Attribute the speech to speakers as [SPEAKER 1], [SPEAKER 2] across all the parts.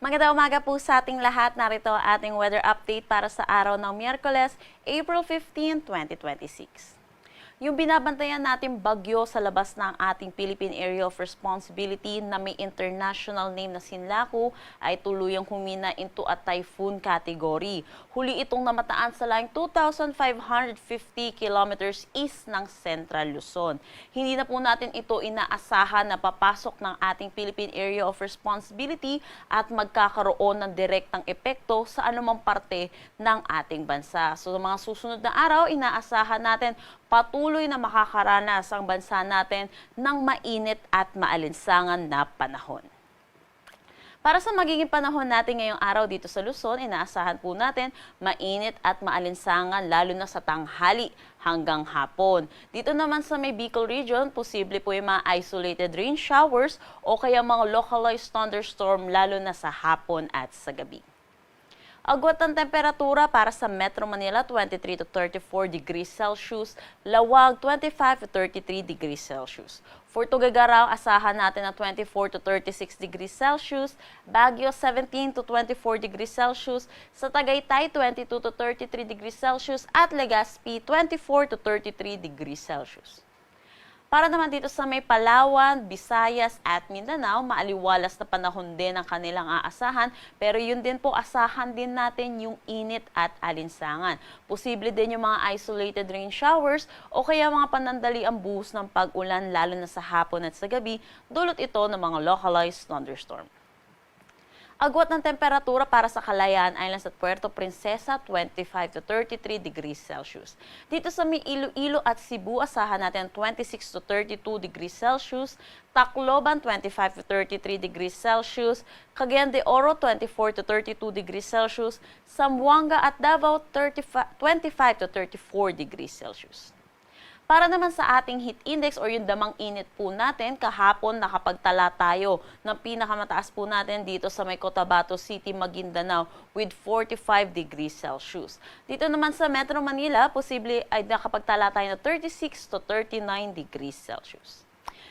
[SPEAKER 1] Magandang umaga po sa ating lahat. Narito ang ating weather update para sa araw ng Miyerkules, April 15, 2026. Yung binabantayan natin bagyo sa labas ng ating Philippine Area of Responsibility na may international name na Sinlaku ay tuluyang humina into a typhoon category. Huli itong namataan sa laing 2,550 kilometers east ng Central Luzon. Hindi na po natin ito inaasahan na papasok ng ating Philippine Area of Responsibility at magkakaroon ng direktang epekto sa anumang parte ng ating bansa. So sa mga susunod na araw, inaasahan natin patuloy na makakaranas ang bansa natin ng mainit at maalinsangan na panahon. Para sa magiging panahon natin ngayong araw dito sa Luzon, inaasahan po natin mainit at maalinsangan lalo na sa tanghali hanggang hapon. Dito naman sa may Bicol region, posible po yung mga isolated rain showers o kaya mga localized thunderstorm lalo na sa hapon at sa gabi. Agwat ng temperatura para sa Metro Manila, 23 to 34 degrees Celsius, Lawag, 25 to 33 degrees Celsius. For Tuguegarao, asahan natin na 24 to 36 degrees Celsius, Baguio, 17 to 24 degrees Celsius, sa Tagaytay, 22 to 33 degrees Celsius, at Legazpi, 24 to 33 degrees Celsius. Para naman dito sa may Palawan, Visayas at Mindanao, maaliwalas na panahon din ang kanilang aasahan, pero yun din po asahan din natin yung init at alinsangan. Posible din yung mga isolated rain showers o kaya mga panandali ang buhos ng pag-ulan lalo na sa hapon at sa gabi, dulot ito ng mga localized thunderstorm. Agwat ng temperatura para sa Kalayaan Islands at Puerto Princesa, 25 to 33 degrees Celsius. Dito sa may Iloilo at Cebu, asahan natin 26 to 32 degrees Celsius. Tacloban, 25 to 33 degrees Celsius. Cagayan de Oro, 24 to 32 degrees Celsius. Zamboanga at Davao, 25 to 34 degrees Celsius. Para naman sa ating heat index or yung damang init po natin, kahapon nakapagtala tayo ng pinakamataas po natin dito sa may Cotabato City, Maguindanao with 45 degrees Celsius. Dito naman sa Metro Manila, posible ay nakapagtala tayo ng 36 to 39 degrees Celsius.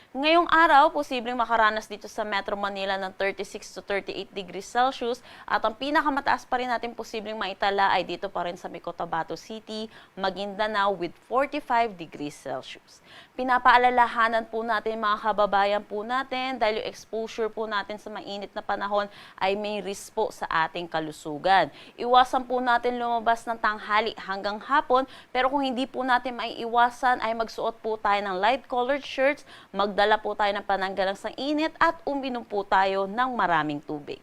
[SPEAKER 1] Ngayong araw, posibleng makaranas dito sa Metro Manila ng 36 to 38 degrees Celsius at ang pinakamataas pa rin natin posibleng maitala ay dito pa rin sa Cotabato City, Maguindanao with 45 degrees Celsius. Pinapaalalahanan po natin mga kababayan po natin dahil yung exposure po natin sa mainit na panahon ay may risk po sa ating kalusugan. Iwasan po natin lumabas ng tanghali hanggang hapon, pero kung hindi po natin maiiwasan ay magsuot po tayo ng light colored shirts, magdala po tayo ng pananggalang sa init at uminom po tayo ng maraming tubig.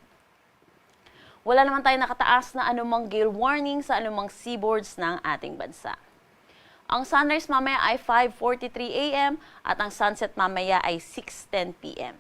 [SPEAKER 1] Wala naman tayo nakataas na anumang gale warning sa anumang seaboards ng ating bansa. Ang sunrise mamaya ay 5:43 AM at ang sunset mamaya ay 6:10 PM.